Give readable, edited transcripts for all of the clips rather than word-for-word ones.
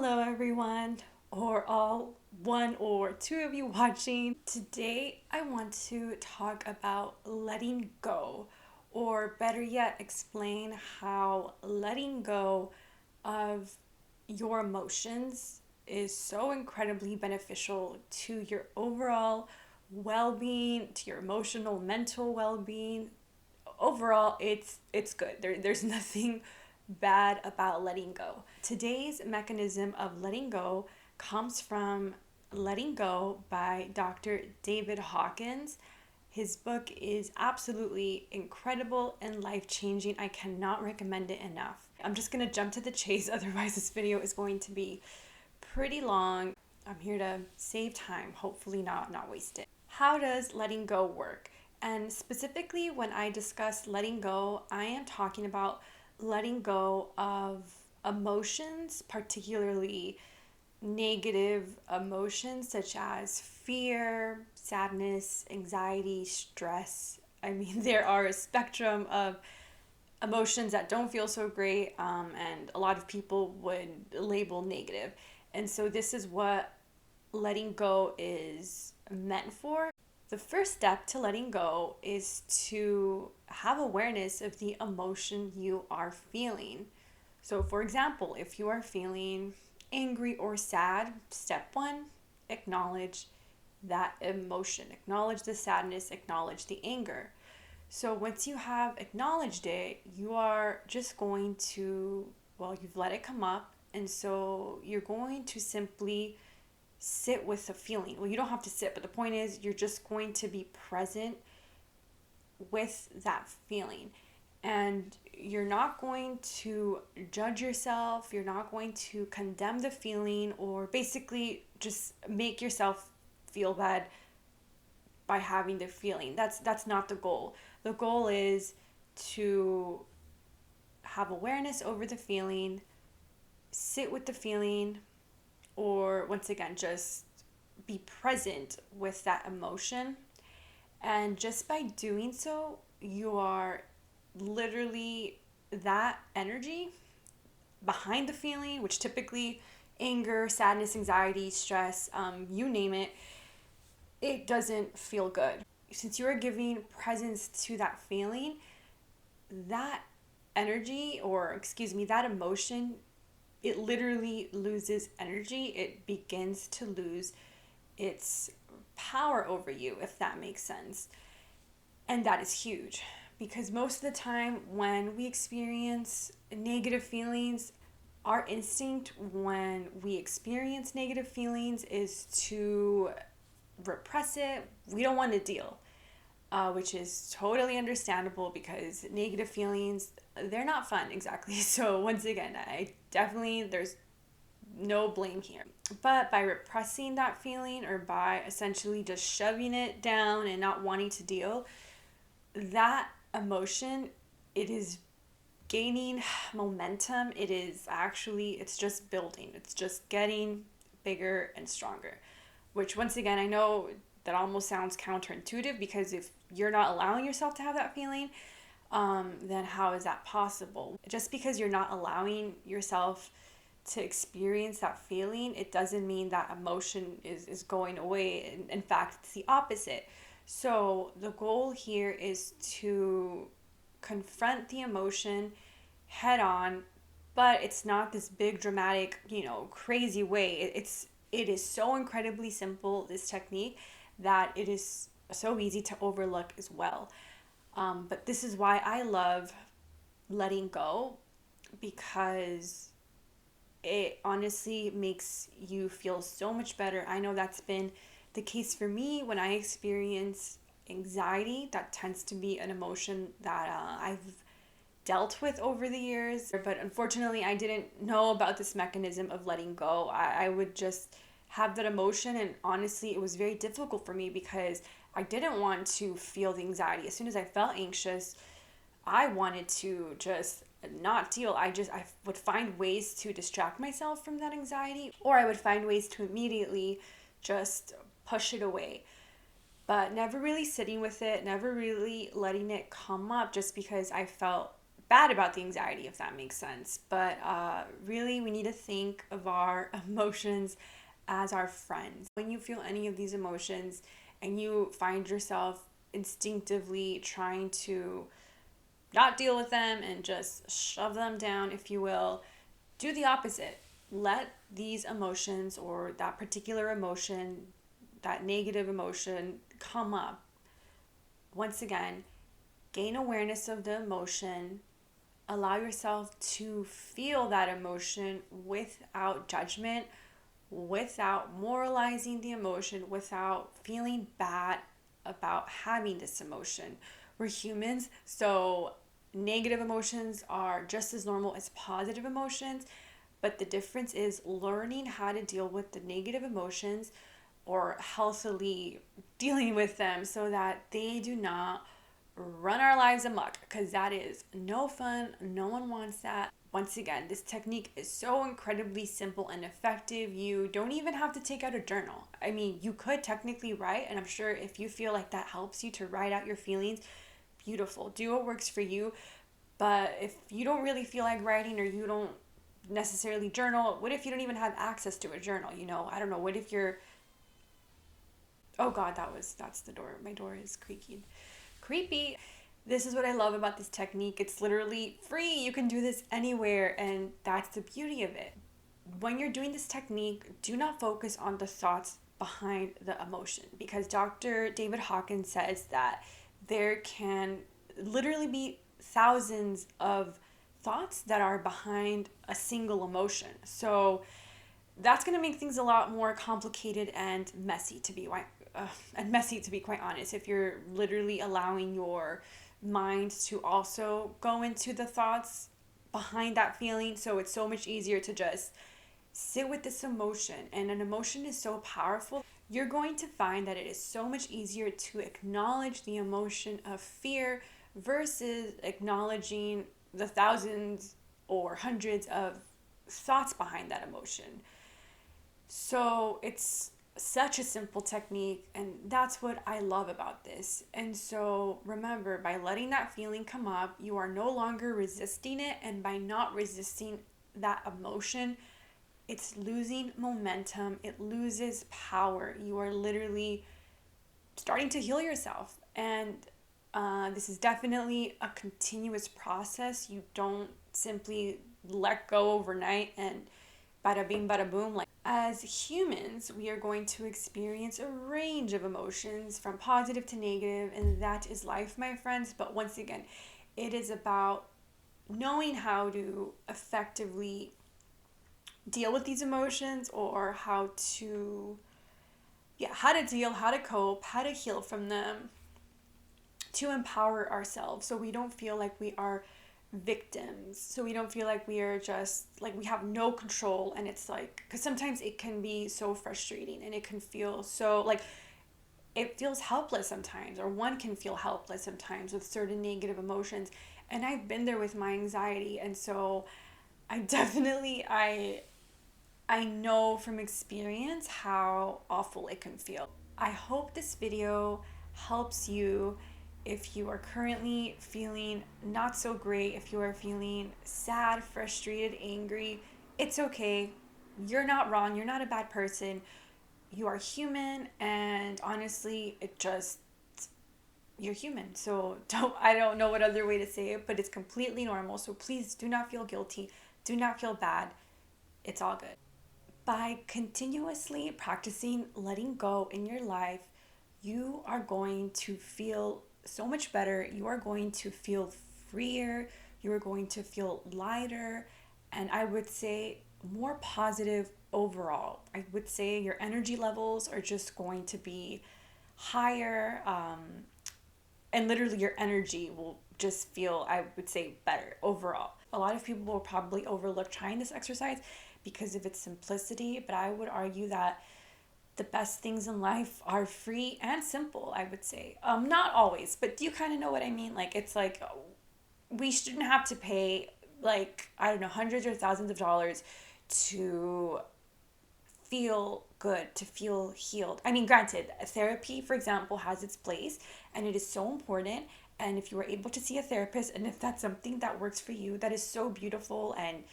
Hello, everyone, or all one or two of you watching. Today, I want to talk about letting go, or better yet, explain how letting go of your emotions is so incredibly beneficial to your overall well being, to your emotional, mental well being. Overall, it's good. There's nothing bad about letting go. Today's mechanism of letting go comes from Letting Go by Dr. David Hawkins. His book is absolutely incredible and life changing. I cannot recommend it enough. I'm just going to jump to the chase, otherwise, this video is going to be pretty long. I'm here to save time, hopefully, not waste it. How does letting go work? And specifically, when I discuss letting go, I am talking about letting go of emotions, particularly negative emotions such as fear, sadness, anxiety, stress. I mean, there are a spectrum of emotions that don't feel so great, and a lot of people would label negative. And so, this is what letting go is meant for. The first step to letting go is to have awareness of the emotion you are feeling. So, for example, if you are feeling angry or sad, step one, acknowledge that emotion. Acknowledge the sadness, acknowledge the anger. So, once you have acknowledged it, you are just going to, you've let it come up. And so, you're going to simply sit with the feeling. Well, you don't have to sit, but the point is you're just going to be present with that feeling. And you're not going to judge yourself, you're not going to condemn the feeling or basically just make yourself feel bad by having the feeling. That's not the goal. The goal is to have awareness over the feeling, sit with the feeling, or once again, just be present with that emotion. And just by doing so, you are literally that energy behind the feeling, which typically anger, sadness, anxiety, stress, you name it, it doesn't feel good. Since you are giving presence to that feeling, that energy, or excuse me, that emotion, it literally loses energy. It begins to lose its power over you, if that makes sense. And that is huge because most of the time when we experience negative feelings, our instinct when we experience negative feelings is to repress it. We don't want to deal, which is totally understandable because negative feelings, they're not fun exactly. So once again, there's no blame here. But by repressing that feeling or by essentially just shoving it down and not wanting to deal, that emotion, it is gaining momentum. It's just building. It's just getting bigger and stronger. Which once again, I know that almost sounds counterintuitive because if you're not allowing yourself to have that feeling, then how is that possible? Just because you're not allowing yourself to experience that feeling, it doesn't mean that emotion is going away. In fact, it's the opposite. So the goal here is to confront the emotion head on, but it's not this big dramatic, crazy way. It is so incredibly simple, this technique, that it is so easy to overlook as well. But this is why I love letting go, because it honestly makes you feel so much better. I know that's been the case for me when I experience anxiety. That tends to be an emotion that I've dealt with over the years. But unfortunately, I didn't know about this mechanism of letting go. I would just have that emotion, and honestly, it was very difficult for me because I didn't want to feel the anxiety. As soon as I felt anxious, I wanted to just not deal. I would find ways to distract myself from that anxiety, or I would find ways to immediately just push it away. But never really sitting with it, never really letting it come up just because I felt bad about the anxiety, if that makes sense. But really, we need to think of our emotions as our friends. When you feel any of these emotions and you find yourself instinctively trying to not deal with them and just shove them down, if you will, do the opposite. Let these emotions or that particular emotion, that negative emotion, come up. Once again, gain awareness of the emotion. Allow yourself to feel that emotion without judgment, without moralizing the emotion, without feeling bad about having this emotion. We're humans, so negative emotions are just as normal as positive emotions, but the difference is learning how to deal with the negative emotions or healthily dealing with them so that they do not run our lives amok, because that is no fun. No one wants that. Once again, this technique is so incredibly simple and effective. You don't even have to take out a journal. I mean, you could technically write, and I'm sure if you feel like that helps you to write out your feelings, beautiful. Do what works for you. But if you don't really feel like writing or you don't necessarily journal, what if you don't even have access to a journal? I don't know. What if you're, oh God, that's the door. My door is creaking. Creepy. This is what I love about this technique. It's literally free. You can do this anywhere, and that's the beauty of it. When you're doing this technique, do not focus on the thoughts behind the emotion, because Dr. David Hawkins says that there can literally be thousands of thoughts that are behind a single emotion. So that's going to make things a lot more complicated and messy, to be quite honest, if you're literally allowing your mind to also go into the thoughts behind that feeling. So it's so much easier to just sit with this emotion. And an emotion is so powerful. You're going to find that it is so much easier to acknowledge the emotion of fear versus acknowledging the thousands or hundreds of thoughts behind that emotion. So it's such a simple technique, and that's what I love about this. And so remember, by letting that feeling come up, you are no longer resisting it, and by not resisting that emotion, it's losing momentum, it loses power. You are literally starting to heal yourself. And this is definitely a continuous process. You don't simply let go overnight and bada bing, bada boom. Like, as humans, we are going to experience a range of emotions from positive to negative, and that is life, my friends. But once again, it is about knowing how to effectively deal with these emotions, or how to deal, how to cope, how to heal from them, to empower ourselves so we don't feel like we are victims, so we don't feel like we are just like we have no control. And it's like, because sometimes it can be so frustrating, and it can feel so like it feels helpless sometimes, or one can feel helpless sometimes with certain negative emotions. And I've been there with my anxiety, and so I know from experience how awful it can feel. I hope this video helps you if you are currently feeling not so great, if you are feeling sad, frustrated, angry. It's okay. You're not wrong. You're not a bad person. You are human, and honestly, you're human. So I don't know what other way to say it, but it's completely normal. So please do not feel guilty. Do not feel bad. It's all good. By continuously practicing letting go in your life, you are going to feel so much better. You are going to feel freer. You are going to feel lighter. And I would say more positive overall. I would say your energy levels are just going to be higher. And literally, your energy will just feel, I would say, better overall. A lot of people will probably overlook trying this exercise because of its simplicity, but I would argue that the best things in life are free and simple, I would say. Not always, but do you kind of know what I mean? Like, it's like we shouldn't have to pay, like, I don't know, hundreds or thousands of dollars to feel good, to feel healed. I mean, granted, therapy, for example, has its place, and it is so important, And if you were able to see a therapist, and if that's something that works for you, that is so beautiful, and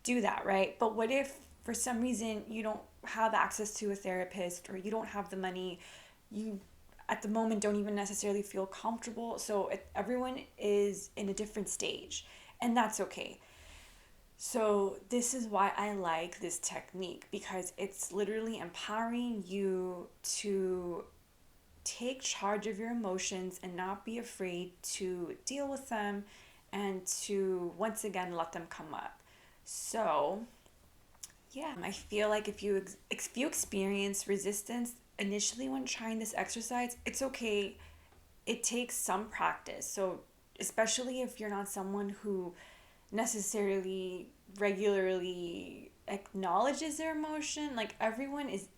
do that, right? But what if for some reason you don't have access to a therapist, or you don't have the money, you at the moment don't even necessarily feel comfortable? So everyone is in a different stage, and that's okay. So this is why I like this technique, because it's literally empowering you to take charge of your emotions and not be afraid to deal with them, and to once again let them come up. So, yeah, I feel like if you experience resistance initially when trying this exercise, it's okay. It takes some practice. So, especially if you're not someone who necessarily regularly acknowledges their emotion, like everyone is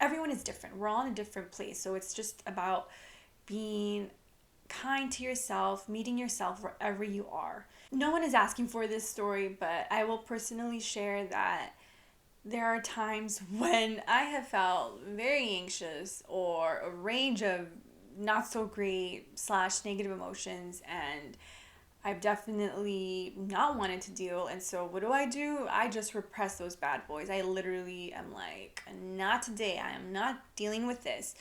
different. We're all in a different place. So it's just about being kind to yourself, meeting yourself wherever you are. No one is asking for this story, but I will personally share that there are times when I have felt very anxious, or a range of not so great slash negative emotions, and I've definitely not wanted to deal. And so what do? I just repress those bad boys. I literally am like, not today. I am not dealing with this.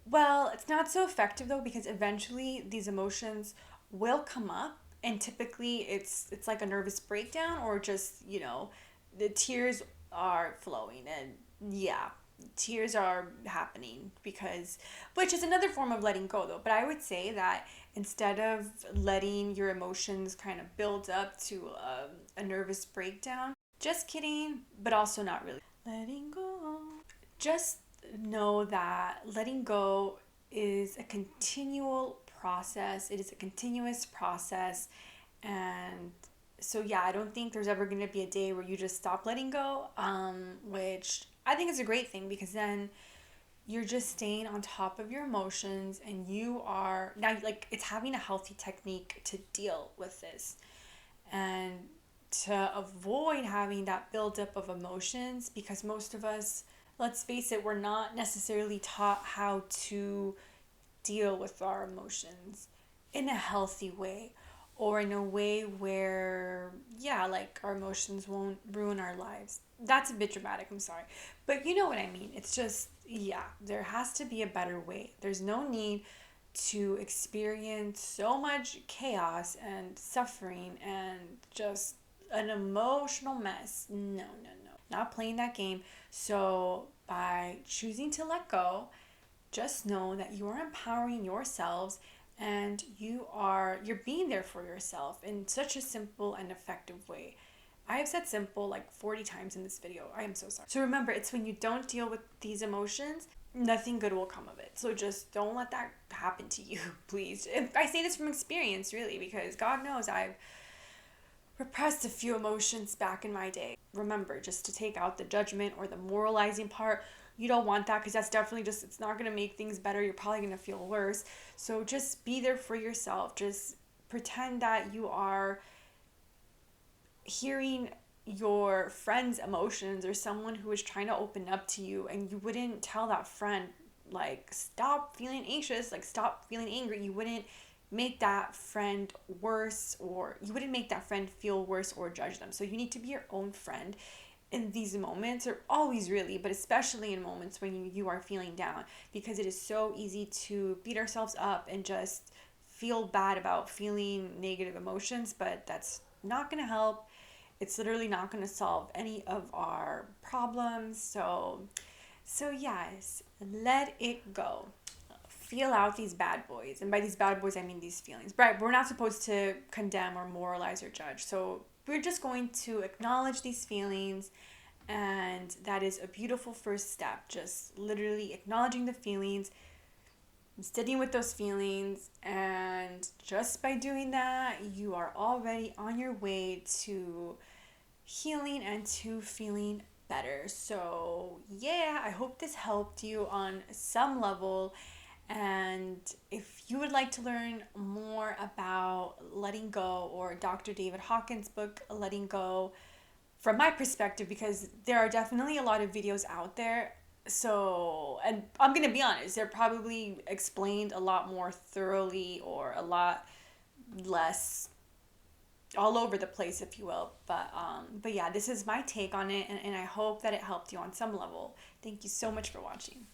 Well, it's not so effective though, because eventually these emotions will come up, and typically it's like a nervous breakdown, or just, the tears are flowing, and yeah, tears are happening, because which is another form of letting go though. But I would say that instead of letting your emotions kind of build up to a nervous breakdown, just kidding, but also not really. Letting go. Just know that letting go is a continual process. It is a continuous process. And so, yeah, I don't think there's ever going to be a day where you just stop letting go, which I think is a great thing, because then you're just staying on top of your emotions, and you are now, like, it's having a healthy technique to deal with this, and to avoid having that buildup of emotions, because most of us, let's face it, we're not necessarily taught how to deal with our emotions in a healthy way, or in a way where, yeah, like, our emotions won't ruin our lives. That's a bit dramatic, I'm sorry. But you know what I mean. It's just, yeah, there has to be a better way. There's no need to experience so much chaos and suffering and just an emotional mess. No, no, no. Not playing that game. So, by choosing to let go, just know that you are empowering yourselves, and you're being there for yourself in such a simple and effective way. I have said simple like 40 times in this video. I am so sorry. So remember, it's when you don't deal with these emotions, nothing good will come of it. So just don't let that happen to you, please. If I say this from experience, really, because God knows I've repressed a few emotions back in my day. Remember, just to take out the judgment or the moralizing part. You don't want that, because that's definitely just, it's not going to make things better. You're probably going to feel worse. So just be there for yourself. Just pretend that you are hearing your friend's emotions, or someone who is trying to open up to you, and you wouldn't tell that friend, like, stop feeling anxious, like, stop feeling angry. You wouldn't make that friend worse, or you wouldn't make that friend feel worse or judge them. So you need to be your own friend in these moments, or always really, but especially in moments when you are feeling down, because it is so easy to beat ourselves up and just feel bad about feeling negative emotions, but that's not going to help. It's literally not going to solve any of our problems. So yes, let it go. Feel out these bad boys. And by these bad boys, I mean these feelings. Right, we're not supposed to condemn or moralize or judge. So we're just going to acknowledge these feelings. And that is a beautiful first step. Just literally acknowledging the feelings, sitting with those feelings. And just by doing that, you are already on your way to healing and to feeling better. So yeah, I hope this helped you on some level. And if you would like to learn more about letting go, or Dr. David Hawkins' book Letting Go, from my perspective, because there are definitely a lot of videos out there, so, and I'm gonna be honest, they're probably explained a lot more thoroughly, or a lot less all over the place, if you will. But yeah, this is my take on it, and I hope that it helped you on some level. Thank you so much for watching.